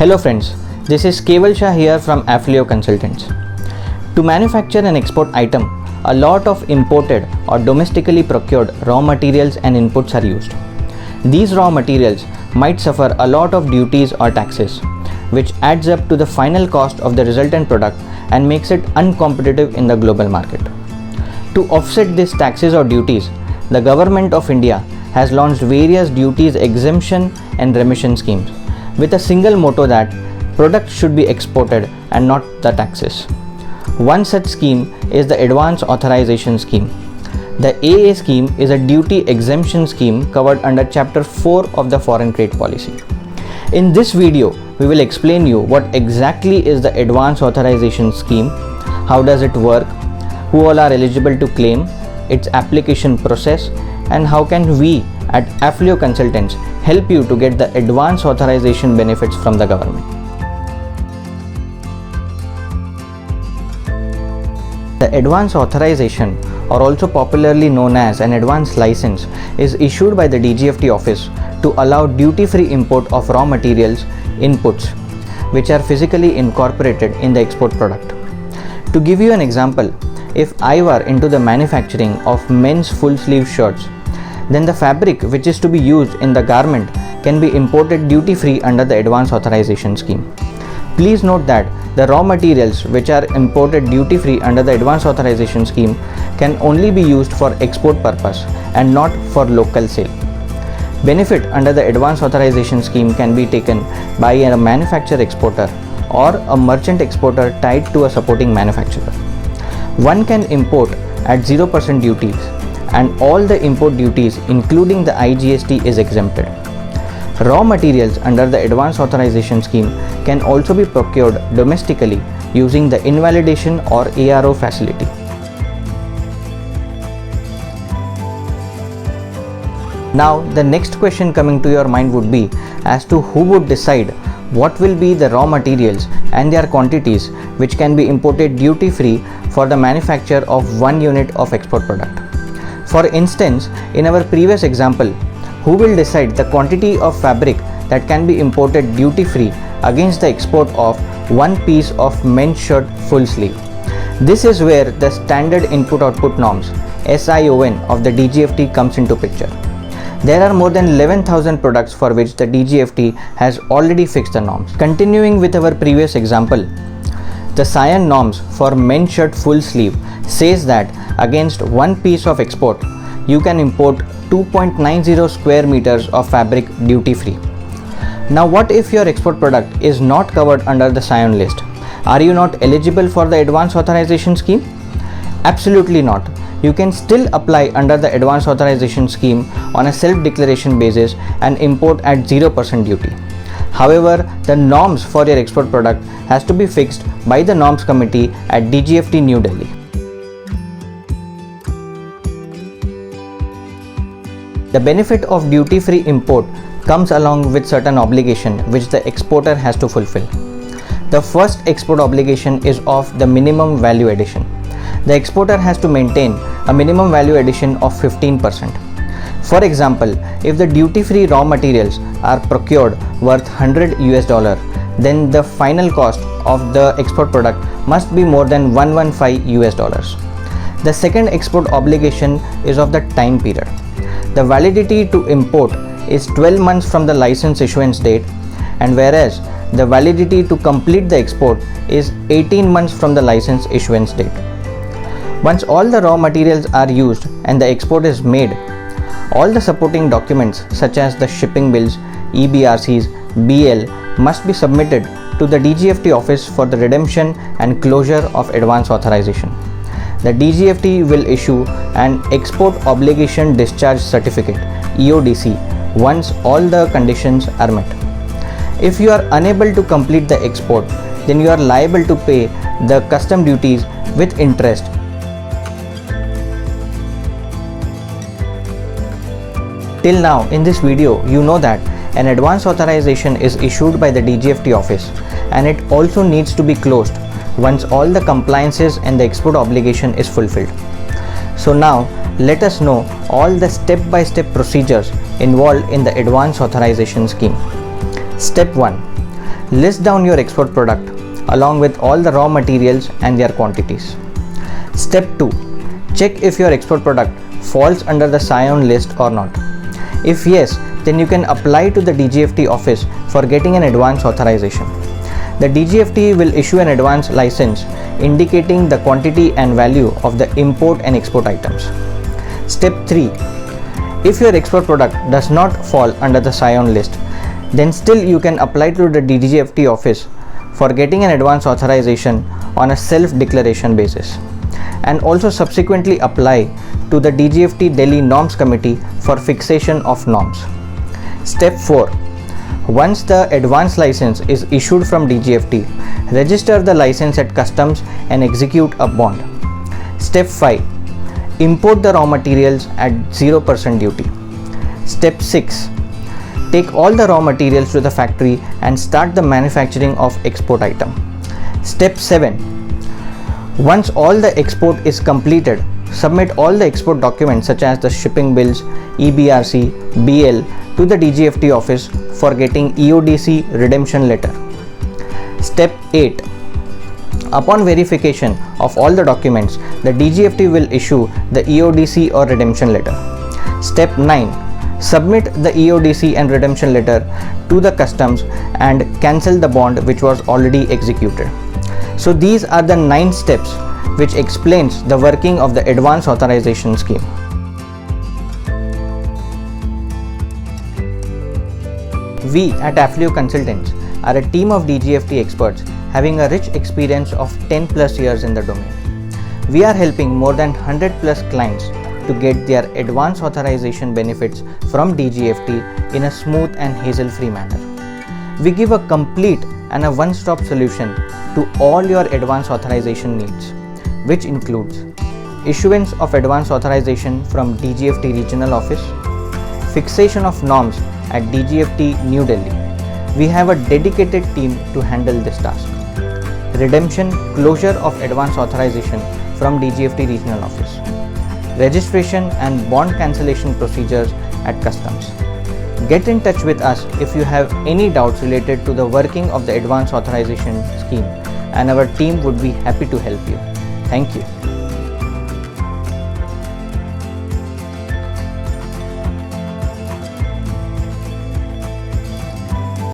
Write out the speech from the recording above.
Hello friends, this is Nhava Sheva here from Afleo Consultants. To manufacture and export item, a lot of imported or domestically procured raw materials and inputs are used. These raw materials might suffer a lot of duties or taxes, which adds up to the final cost of the resultant product and makes it uncompetitive in the global market. To offset these taxes or duties, the Government of India has launched various duties exemption and remission schemes with a single motto that products should be exported and not the taxes. One such scheme is the Advance Authorization Scheme. The AA scheme is a duty exemption scheme covered under Chapter 4 of the Foreign Trade Policy. In this video, we will explain you what exactly is the Advance Authorization Scheme, how does it work, who all are eligible to claim, its application process, and how can we at Afleo Consultants help you to get the advance authorization benefits from the government. The advance authorization, or also popularly known as an advance license, is issued by the DGFT office to allow duty-free import of raw materials, inputs, which are physically incorporated in the export product. To give you an example, if I were into the manufacturing of men's full sleeve shirts, then the fabric which is to be used in the garment can be imported duty-free under the Advance Authorization Scheme. Please note that the raw materials which are imported duty-free under the Advance Authorization Scheme can only be used for export purpose and not for local sale. Benefit under the Advance Authorization Scheme can be taken by a manufacturer exporter or a merchant exporter tied to a supporting manufacturer. One can import at 0% duties, and all the import duties including the IGST is exempted. Raw materials under the Advance Authorization Scheme can also be procured domestically using the invalidation or ARO facility. Now the next question coming to your mind would be as to who would decide what will be the raw materials and their quantities which can be imported duty-free for the manufacture of 1 unit of export product. For instance, in our previous example, who will decide the quantity of fabric that can be imported duty-free against the export of 1 piece of men's shirt full sleeve? This is where the Standard Input-Output Norms (SION) of the DGFT comes into picture. There are more than 11,000 products for which the DGFT has already fixed the norms. Continuing with our previous example, the SION norms for men's shirt full sleeve says that against 1 piece of export, you can import 2.90 square meters of fabric duty-free. Now what if your export product is not covered under the SION list? Are you not eligible for the Advance Authorization Scheme? Absolutely not. You can still apply under the Advance Authorization Scheme on a self-declaration basis and import at 0% duty. However, the norms for your export product has to be fixed by the Norms Committee at DGFT New Delhi. The benefit of duty-free import comes along with certain obligation which the exporter has to fulfill. The first export obligation is of the minimum value addition. The exporter has to maintain a minimum value addition of 15%. For example, if the duty-free raw materials are procured worth $100, then the final cost of the export product must be more than $115. The second export obligation is of the time period. The validity to import is 12 months from the license issuance date, and whereas the validity to complete the export is 18 months from the license issuance date. Once all the raw materials are used and the export is made, all the supporting documents such as the shipping bills, EBRCs, BL must be submitted to the DGFT office for the redemption and closure of advance authorization. The DGFT will issue an Export Obligation Discharge Certificate (EODC) once all the conditions are met. If you are unable to complete the export, then you are liable to pay the custom duties with interest. Till now in this video, you know that an advance authorization is issued by the DGFT office and it also needs to be closed once all the compliances and the export obligation is fulfilled. So now let us know all the step-by-step procedures involved in the Advance Authorization Scheme. Step 1. List down your export product along with all the raw materials and their quantities. Step 2. Check if your export product falls under the Scion list or not. If yes, then you can apply to the DGFT office for getting an advance authorization. The DGFT will issue an advance license indicating the quantity and value of the import and export items. Step 3. If your export product does not fall under the Scion list, then still you can apply to the DGFT office for getting an advance authorization on a self-declaration basis, and also subsequently apply to the DGFT Delhi Norms Committee for fixation of norms. Step 4. Once the advance license is issued from DGFT, register the license at customs and execute a bond. Step 5. Import the raw materials at 0% duty. Step 6. Take all the raw materials to the factory and start the manufacturing of export item. Step 7. Once all the export is completed, submit all the export documents such as the shipping bills, EBRC, BL to the DGFT office for getting EODC redemption letter. Step 8. Upon verification of all the documents, the DGFT will issue the EODC or redemption letter. Step 9. Submit the EODC and redemption letter to the customs and cancel the bond which was already executed. So these are the 9 steps which explains the working of the advance authorization scheme. We at Afleo Consultants are a team of DGFT experts having a rich experience of 10 plus years in the domain. We are helping more than 100 plus clients to get their advance authorization benefits from DGFT in a smooth and hassle-free manner. We give a complete and a one-stop solution to all your advance authorization needs, which includes issuance of advance authorization from DGFT regional office, fixation of norms at DGFT New Delhi. We have a dedicated team to handle this task. Redemption closure of advance authorization from DGFT regional office. Registration and bond cancellation procedures at customs. Get in touch with us if you have any doubts related to the working of the advance authorization scheme, and our team would be happy to help you. Thank you.